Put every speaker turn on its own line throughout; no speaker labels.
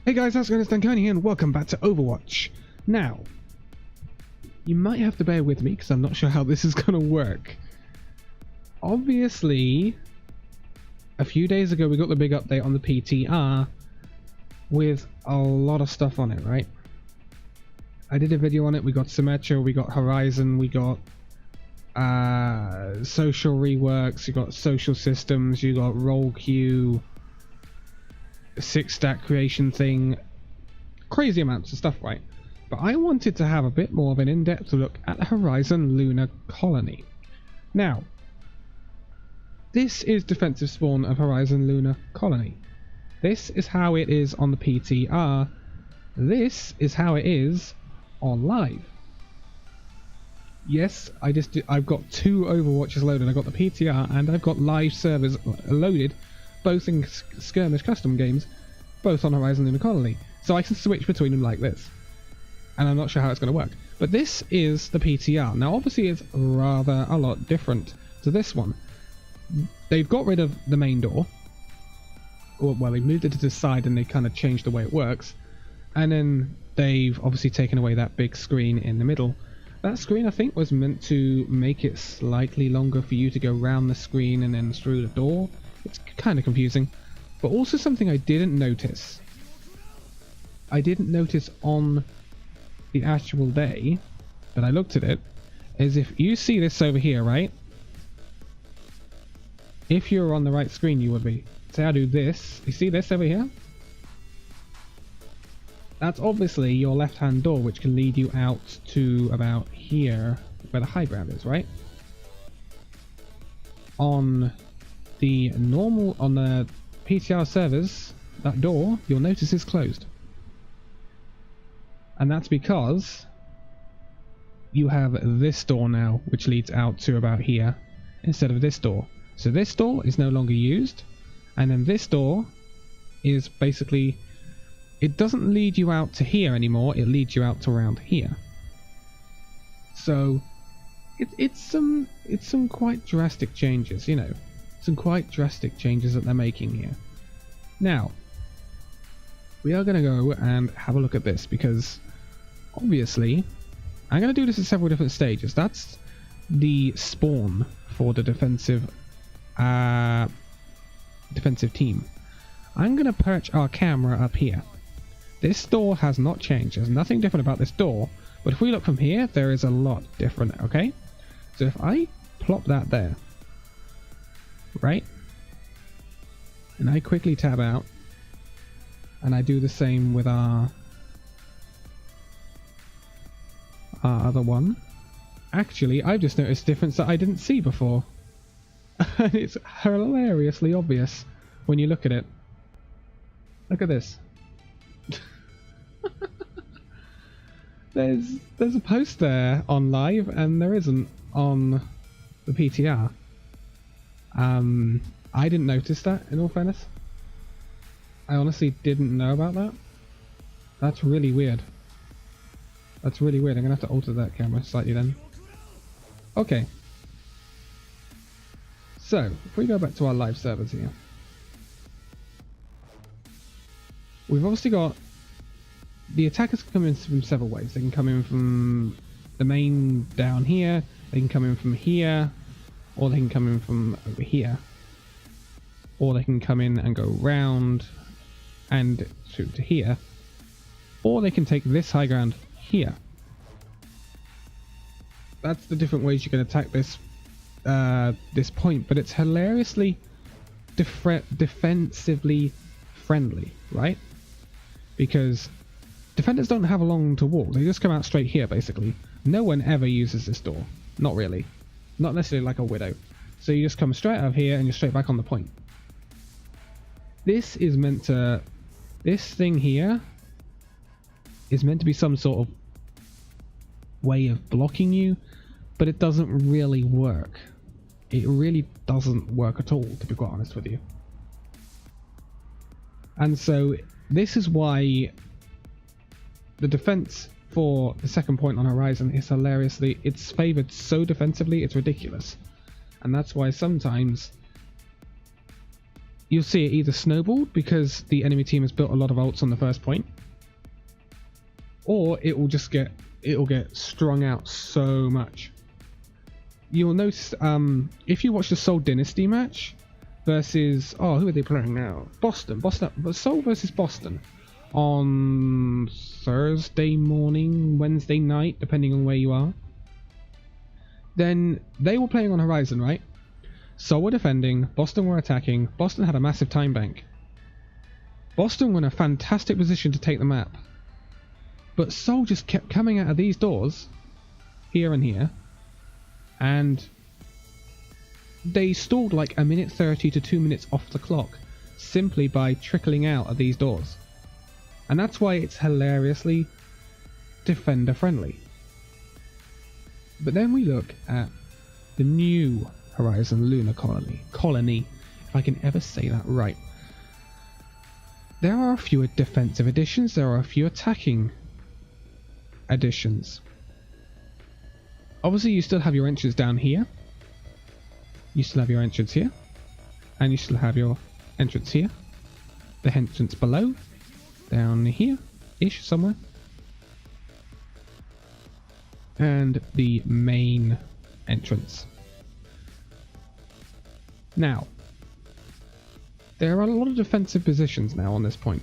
Hey guys, how's it going? It's Danconia and welcome back to Overwatch. Now, you might have to bear with me because I'm not sure how this is going to work. Obviously, a few days ago we got the big update on the PTR with a lot of stuff on it, right? I did a video on it. We got Symmetra, we got Horizon, we got social reworks, you got social systems, you got role queue, 6-stack creation thing, crazy amounts of stuff, right? But I wanted to have a bit more of an in-depth look at Horizon Lunar Colony. Now, this is defensive spawn of Horizon Lunar Colony. This is how it is on the PTR. This is how it is on live. Yes, I've got two Overwatches loaded. I've got the PTR and I've got live servers loaded, both in skirmish custom games, both on Horizon Lunar Colony. So I can switch between them like this. And I'm not sure how it's going to work. But this is the PTR. Now obviously it's rather a lot different to this one. They've got rid of the main door. Well, they moved it to the side and they kind of changed the way it works. And then they've obviously taken away that big screen in the middle. That screen, I think, was meant to make it slightly longer for you to go around the screen and then through the door. It's kind of confusing. But also something I didn't notice. I didn't notice on the actual day that I looked at it, is if you see this over here, right? If you're on the right screen, you would be. Say I do this. You see this over here? That's obviously your left-hand door, which can lead you out to about here, where the high ground is, right? On the PTR servers, that door, you'll notice is closed. And that's because you have this door now, which leads out to about here, instead of this door. So this door is no longer used, and then this door is basically... it doesn't lead you out to here anymore, it leads you out to around here. So it's some quite drastic changes, you know. Some quite drastic changes that they're making here. Now, we are going to go and have a look at this because obviously I'm going to do this at several different stages. That's the spawn for the defensive team. I'm going to perch our camera up here. This door has not changed. There's nothing different about this door. But if we look from here, there is a lot different, okay? So if I plop that there, right? And I quickly tab out. And I do the same with our other one. Actually, I've just noticed a difference that I didn't see before. And it's hilariously obvious when you look at it. Look at this. There's a post there on live and there isn't on the PTR. I didn't notice that, in all fairness. I honestly didn't know about that. That's really weird. That's really weird. I'm gonna have to alter that camera slightly then. Okay. So, if we go back to our live servers here. We've obviously got... the attackers can come in from several ways. They can come in from the main down here, they can come in from here, or they can come in from over here. Or they can come in and go round and through to here. Or they can take this high ground here. That's the different ways you can attack this this point, but it's hilariously defensively friendly, right? Because defenders don't have long to walk. They just come out straight here, basically. No one ever uses this door. Not really. Not necessarily like a Widow. So you just come straight out of here and you're straight back on the point. This is meant to... this thing here is meant to be some sort of way of blocking you, but it doesn't really work. It really doesn't work at all, to be quite honest with you. And so this is why the defense for the second point on Horizon is hilariously... it's favored so defensively, it's ridiculous. And that's why sometimes you'll see it either snowballed because the enemy team has built a lot of ults on the first point, or it'll get strung out so much. You'll notice if you watch the Seoul Dynasty match versus who are they playing now? Boston, Seoul versus Boston on Thursday morning, Wednesday night, depending on where you are. Then they were playing on Horizon, right? Seoul were defending, Boston were attacking. Boston had a massive time bank. Boston were in a fantastic position to take the map. But Seoul just kept coming out of these doors, here and here, and they stalled like a minute 30 to 2 minutes off the clock, simply by trickling out of these doors. And that's why it's hilariously defender friendly. But then we look at the new Horizon Lunar Colony, if I can ever say that right. There are a few defensive additions, there are a few attacking additions. Obviously you still have your entrance down here, you still have your entrance here, and you still have your entrance here, the entrance below, down here-ish somewhere, and the main entrance. Now, there are a lot of defensive positions now on this point.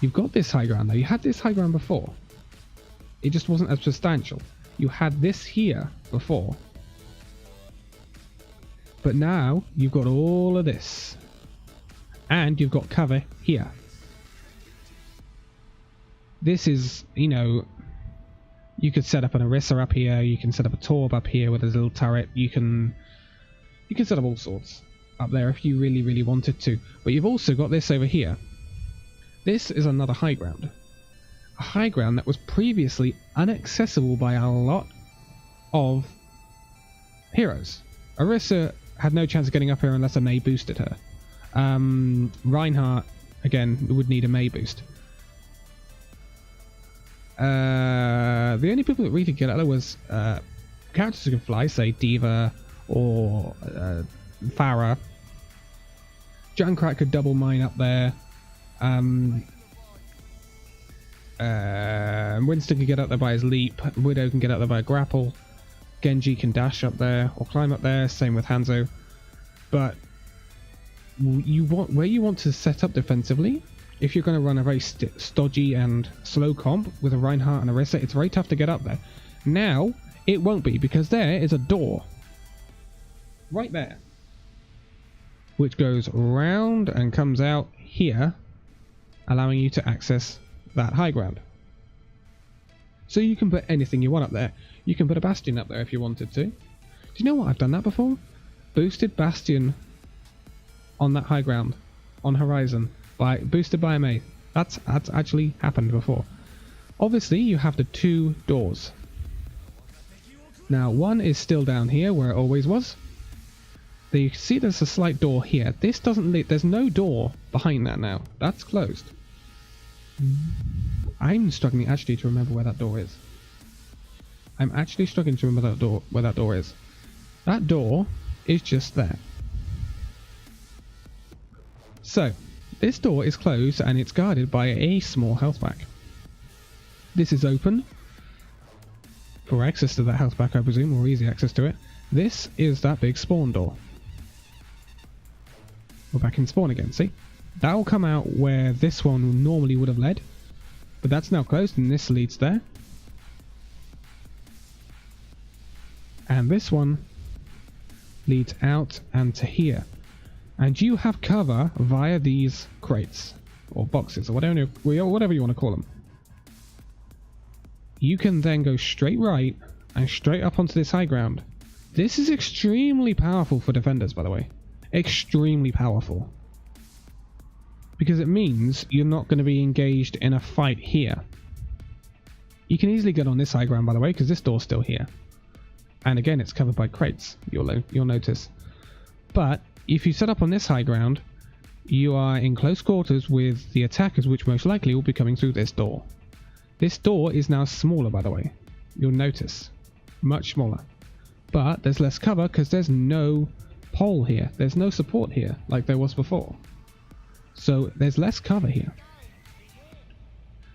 You've got this high ground now. You had this high ground before. It just wasn't as substantial. You had this here before. But now you've got all of this. And you've got cover here. This is, you know, you could set up an Orisa up here. You can set up a Torb up here with a little turret. You can set up all sorts up there if you really, really wanted to. But you've also got this over here. This is another high ground. A high ground that was previously inaccessible by a lot of heroes. Orisa had no chance of getting up here unless a Mei boosted her. Reinhardt, again, would need a Mei boost. The only people that really could get up there was characters who could fly, say D.Va or Pharah. Junkrat could double mine up there. Winston can get up there by his leap. Widow can get up there by a grapple. Genji can dash up there or climb up there. Same with Hanzo. But where you want to set up defensively, if you're going to run a very stodgy and slow comp with a Reinhardt and Orisa, it's very tough to get up there. Now it won't be, because there is a door right there, which goes round and comes out here, allowing you to access that high ground. So you can put anything you want up there. You can put a Bastion up there if you wanted to. Do you know what? I've done that before. Boosted Bastion on that high ground on Horizon, boosted by a Mei. That's actually happened before. Obviously you have the two doors. Now one is still down here where it always was. You can see there's a slight door here. This doesn't lead, there's no door behind that now. That's closed. I'm struggling actually to remember where that door is. I'm actually struggling to remember where that door is. That door is just there. So this door is closed and it's guarded by a small health pack. This is open for access to that health pack, I presume, or easy access to it. This is that big spawn door. We're back in spawn again, see? That will come out where this one normally would have led, but that's now closed and this leads there. And this one leads out and to here. And you have cover via these crates, or boxes, or whatever you want to call them. You can then go straight right and straight up onto this high ground. This is extremely powerful for defenders, by the way. Extremely powerful. Because it means you're not going to be engaged in a fight here. You can easily get on this high ground, by the way, because this door's still here. And again, it's covered by crates, you'll notice. But if you set up on this high ground, you are in close quarters with the attackers, which most likely will be coming through this door. This door is now smaller, by the way. You'll notice. Much smaller. But there's less cover because there's no pole here. There's no support here like there was before. So there's less cover here.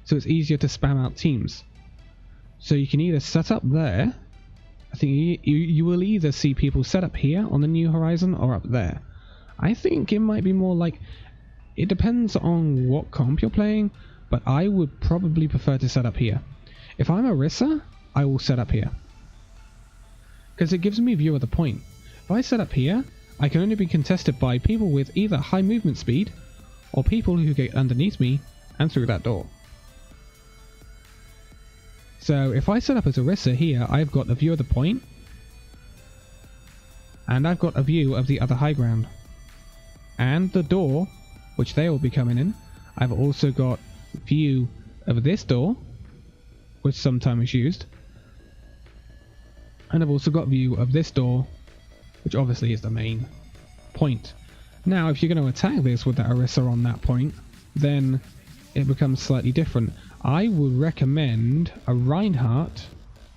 So it's easier to spam out teams. So you can either set up there. I think you will either see people set up here on the New Horizon or up there. I think it might be more like, it depends on what comp you're playing, but I would probably prefer to set up here. If I'm Orisa, I will set up here, because it gives me view of the point. If I set up here, I can only be contested by people with either high movement speed or people who get underneath me and through that door. So if I set up as Orisa here, I've got a view of the point, and I've got a view of the other high ground. And the door, which they will be coming in, I've also got view of this door, which sometimes is used. And I've also got view of this door, which obviously is the main point. Now, if you're going to attack this with the Orisa on that point, then it becomes slightly different. I would recommend a Reinhardt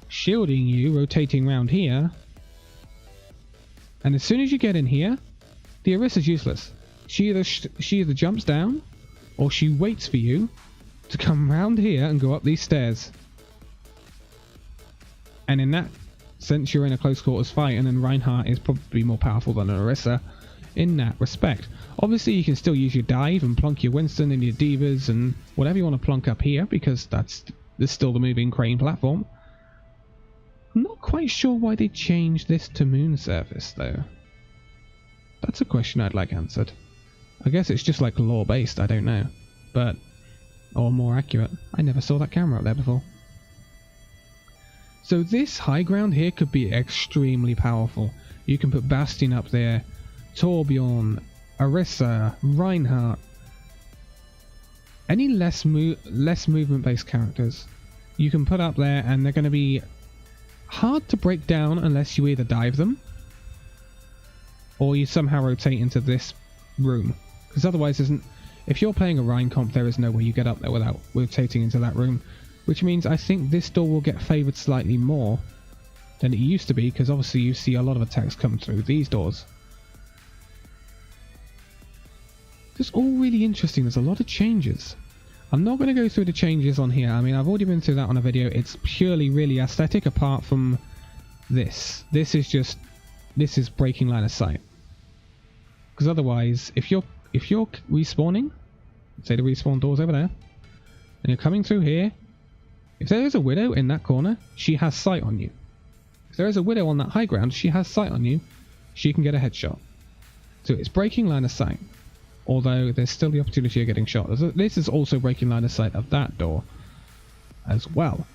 shielding you, rotating around here. And as soon as you get in here, the Orisa's useless. She either jumps down, or she waits for you to come round here and go up these stairs. And in that sense, you're in a close quarters fight, and then Reinhardt is probably more powerful than an Orisa in that respect. Obviously, you can still use your dive and plonk your Winston and your Divas and whatever you want to plonk up here, because there's still the moving crane platform. I'm not quite sure why they changed this to moon surface, though. That's a question I'd like answered. I guess it's just like lore based, I don't know. But, or more accurate, I never saw that camera up there before. So this high ground here could be extremely powerful. You can put Bastion up there, Torbjorn, Orisa, Reinhardt, any less movement based characters you can put up there, and they're going to be hard to break down unless you either dive them or you somehow rotate into this room, because otherwise if you're playing a Rhine comp, there is no way you get up there without rotating into that room, which means I think this door will get favoured slightly more than it used to be, because obviously you see a lot of attacks come through these doors. It's all really interesting. There's a lot of changes. I'm not going to go through the changes on here. I mean, I've already been through that on a video. It's purely really aesthetic, apart from this. This is breaking line of sight. Because otherwise, if you're respawning, say the respawn door's over there, and you're coming through here, if there is a Widow in that corner, she has sight on you. If there is a Widow on that high ground, she has sight on you. She can get a headshot. So it's breaking line of sight. Although there's still the opportunity of getting shot. This is also breaking line of sight of that door as well.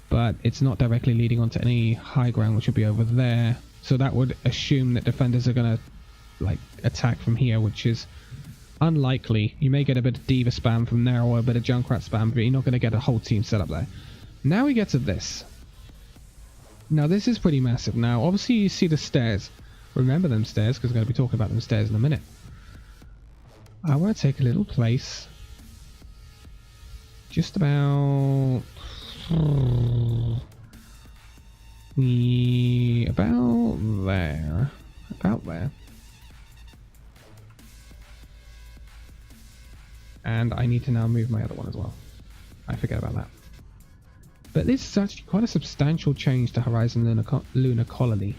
But it's not directly leading onto any high ground, which would be over there. So that would assume that defenders are going to attack from here, which is unlikely. You may get a bit of Diva spam from there or a bit of Junkrat spam, but you're not going to get a whole team set up there. Now we get to this. Now this is pretty massive. Now obviously you see the stairs. Remember them stairs, because we're going to be talking about them stairs in a minute. I want to take a little place just about about there, and I need to now move my other one as well. I forget about that. But this is actually quite a substantial change to Horizon Lunar Colony,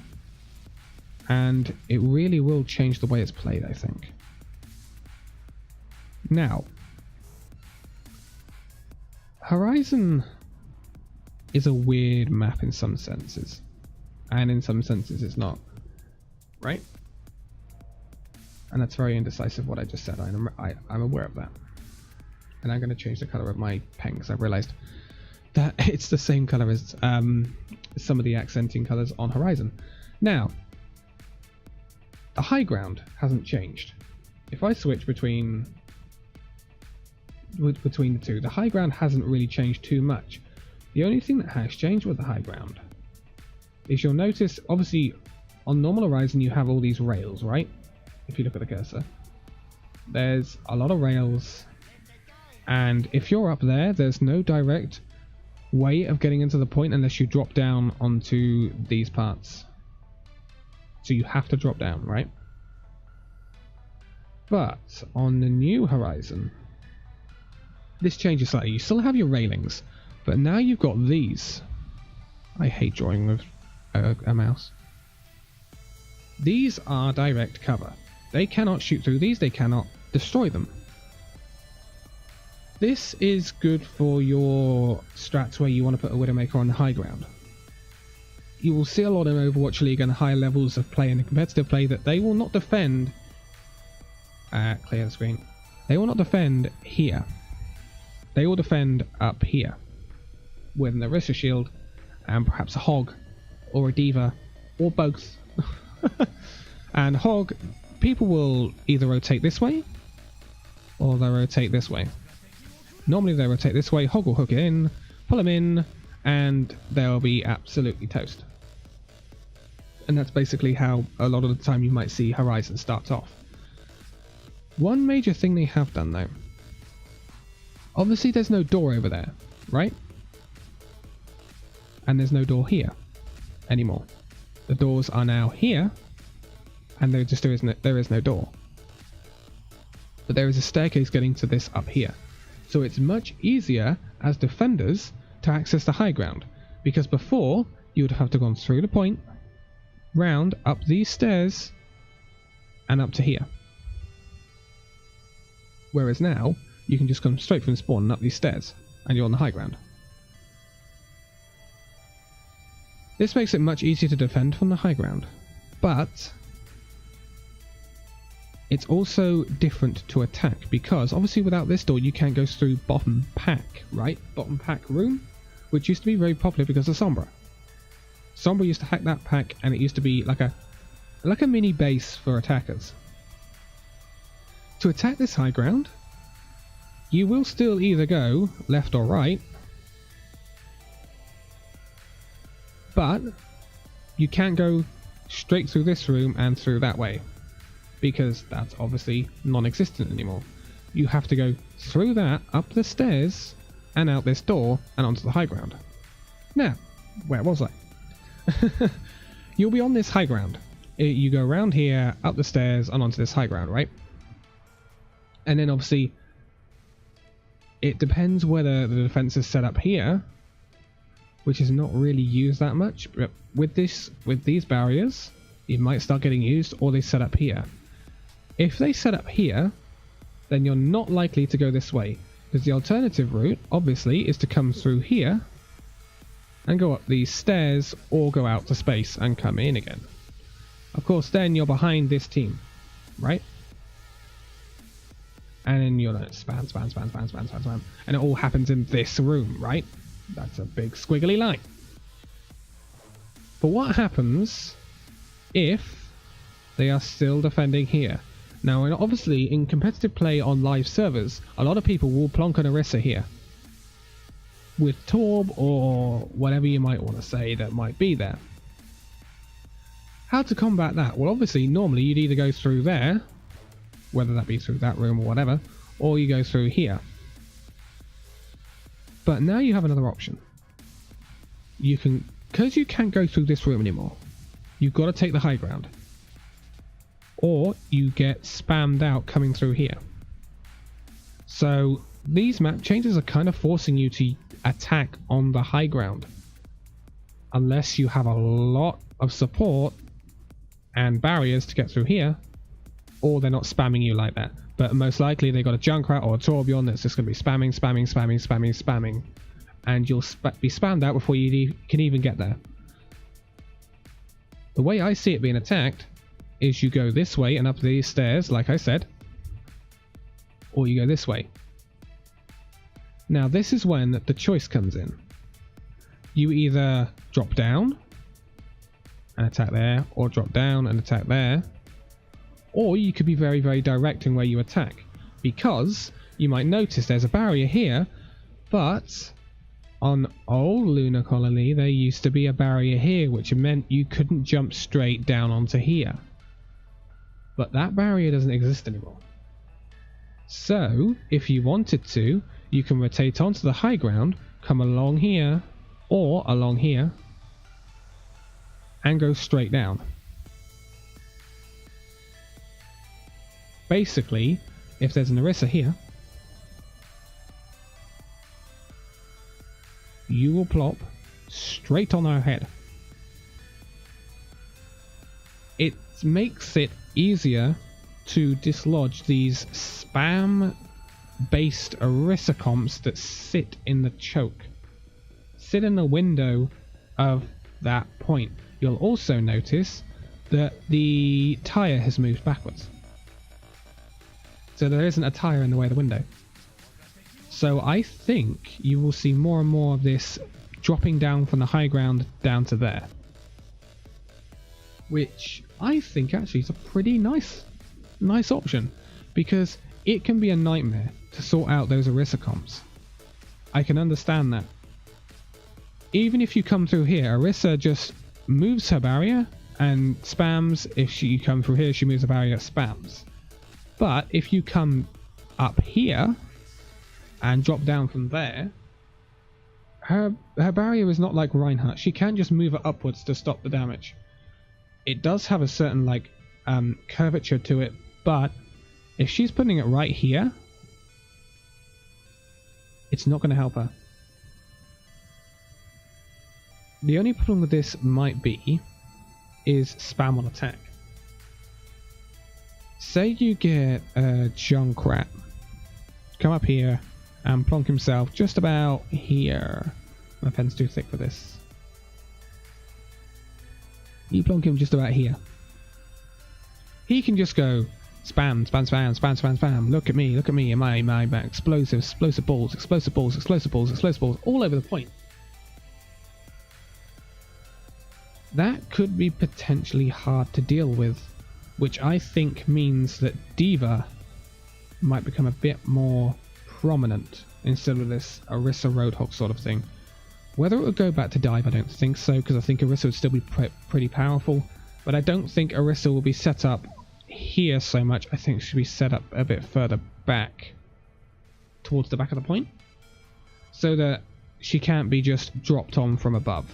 and it really will change the way it's played, I think. Now, Horizon is a weird map in some senses, and in some senses it's not, right? And that's very indecisive what I just said. I'm aware of that. And I'm going to change the colour of my pen, because I've realised that it's the same colour as some of the accenting colours on Horizon. Now, the high ground hasn't changed. If I switch between the two, the high ground hasn't really changed too much. The only thing that has changed with the high ground is you'll notice, obviously, on normal Horizon you have all these rails, right? If you look at the cursor, there's a lot of rails, and if you're up there, there's no direct way of getting into the point unless you drop down onto these parts. So you have to drop down, right? But on the new Horizon, this changes slightly. You still have your railings, but now you've got these. I hate drawing with a mouse. These are direct cover. They cannot shoot through these, they cannot destroy them. This is good for your strats where you want to put a Widowmaker on the high ground. You will see a lot in Overwatch League and higher levels of play and the competitive play that they will not defend. Clear the screen. They will not defend here. They will defend up here with an Orisa shield and perhaps a Hog or a Diva or both. And Hog, people will either rotate this way or they'll rotate this way. Normally they rotate this way, Hog will hook it in, pull him in, and they'll be absolutely toast. And that's basically how a lot of the time you might see Horizon start off. One major thing they have done though, obviously there's no door over there, right? And there's no door here anymore. The doors are now here, and there is no door. But there is a staircase getting to this up here. So it's much easier as defenders to access the high ground, because before you would have to gone through the point, round up these stairs, and up to here. Whereas now you can just come straight from spawn and up these stairs, and you're on the high ground. This makes it much easier to defend from the high ground, but it's also different to attack, because obviously without this door you can't go through bottom pack, right? Bottom pack room, which used to be very popular because of Sombra. Sombra used to hack that pack, and it used to be like a mini base for attackers. To attack this high ground, you will still either go left or right, but you can't go straight through this room and through that way, because that's obviously non-existent anymore. You have to go through that, up the stairs, and out this door, and onto the high ground. Now, where was I? You'll be on this high ground. You go around here, up the stairs, and onto this high ground, right? And then obviously, it depends whether the defense is set up here, which is not really used that much, but with these barriers, it might start getting used, or they set up here. If they set up here, then you're not likely to go this way, because the alternative route, obviously, is to come through here and go up these stairs, or go out to space and come in again. Of course, then you're behind this team, right? And then you're like spam, and it all happens in this room, right? That's a big squiggly line. But what happens if they are still defending here? Now, obviously, in competitive play on live servers, a lot of people will plonk an Orisa here with Torb or whatever you might want to say that might be there. How to combat that? Well, obviously, normally you'd either go through there, whether that be through that room or whatever, or you go through here. But now you have another option. You can, because you can't go through this room anymore, you've got to take the high ground. Or you get spammed out coming through here. So these map changes are kind of forcing you to attack on the high ground. Unless you have a lot of support and barriers to get through here, or they're not spamming you like that. But most likely they got a Junkrat or a Torbjorn that's just going to be spamming, and you'll be spammed out before you can even get there. The way I see it being attacked is you go this way and up these stairs, like I said, or you go this way. Now this is when the choice comes in. You either drop down and attack there, or drop down and attack there, or you could be very, very direct in where you attack, because you might notice there's a barrier here, but on old Lunar Colony there used to be a barrier here, which meant you couldn't jump straight down onto here. But that barrier doesn't exist anymore. So, if you wanted to, you can rotate onto the high ground, come along here, or along here, and go straight down. Basically, if there's an Orisa here, you will plop straight on her head. It makes it easier to dislodge these spam-based Orisa comps that sit in the choke. Sit in the window of that point. You'll also notice that the tyre has moved backwards. So there isn't a tyre in the way of the window. So I think you will see more and more of this dropping down from the high ground down to there. Which I think actually is a pretty nice option, because it can be a nightmare to sort out those Orisa comps. I can understand that. Even if you come through here, Orisa just moves her barrier and spams. If you come through here, she moves the barrier, spams. But if you come up here and drop down from there, her barrier is not like Reinhardt. She can't just move it upwards to stop the damage. It does have a certain like curvature to it, but if she's putting it right here, it's not going to help her. The only problem with this might be is spam on attack. Say you get a Junkrat, come up here and plonk himself just about here. My pen's too thick for this. You plonk him just about here. He can just go spam, spam, spam, spam, spam, spam. Look at me, and my explosive balls, all over the point. That could be potentially hard to deal with, which I think means that D.Va might become a bit more prominent instead of this Orisa Roadhog sort of thing. Whether it would go back to dive, I don't think so, because I think Orisa would still be pretty powerful, but I don't think Orisa will be set up here so much. I think she should be set up a bit further back, towards the back of the point, so that she can't be just dropped on from above,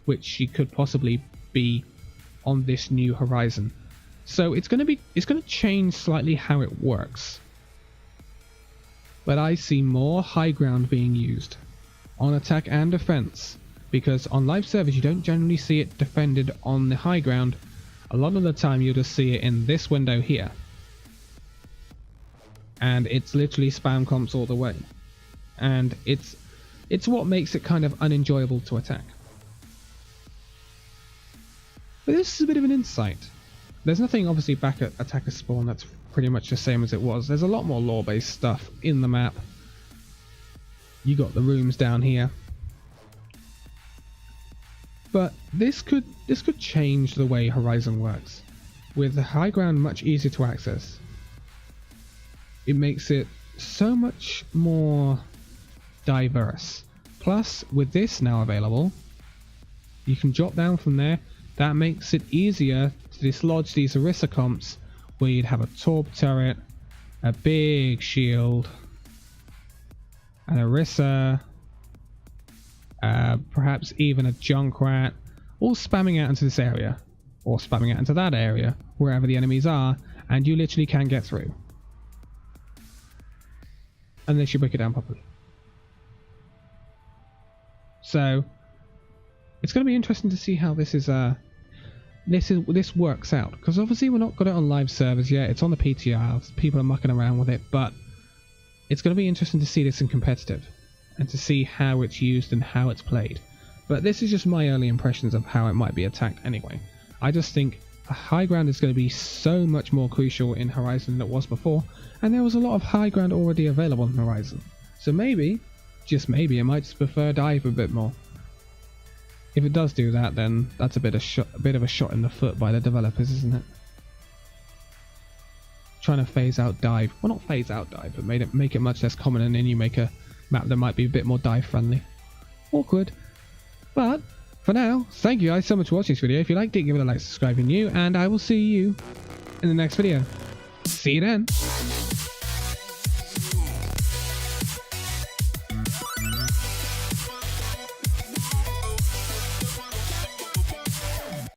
which she could possibly be on this new Horizon. So it's going to change slightly how it works. But I see more high ground being used on attack and defense, because on live servers you don't generally see it defended on the high ground. A lot of the time you'll just see it in this window here, and it's literally spam comps all the way, and it's what makes it kind of unenjoyable to attack. But this is a bit of an insight. There's nothing obviously back at attacker spawn that's pretty much the same as it was. There's a lot more lore-based stuff in the map. You got the rooms down here. But this could change the way Horizon works. With the high ground much easier to access, it makes it so much more diverse. Plus, with this now available, you can drop down from there. That makes it easier to dislodge these Orisa comps, where you'd have a Torp turret, a big shield, an Orisa, perhaps even a Junkrat, all spamming out into this area, or spamming out into that area, wherever the enemies are, and you literally can't get through. Unless you break it down properly. So, it's going to be interesting to see how this works out, because obviously we're not got it on live servers yet. It's on the PTR, people are mucking around with it, but it's going to be interesting to see this in competitive and to see how it's used and how it's played. But this is just my early impressions of how it might be attacked anyway. I just think a high ground is going to be so much more crucial in Horizon than it was before, and there was a lot of high ground already available in Horizon. So maybe, just maybe, I might just prefer dive a bit more. If it does do that, then that's a bit of a shot in the foot by the developers, isn't it? Trying to phase out dive. Well, not phase out dive, but make it much less common, and then you make a map that might be a bit more dive friendly. Awkward. But for now, thank you guys so much for watching this video. If you liked it, give it a like, subscribe if you're new, and I will see you in the next video. See you then.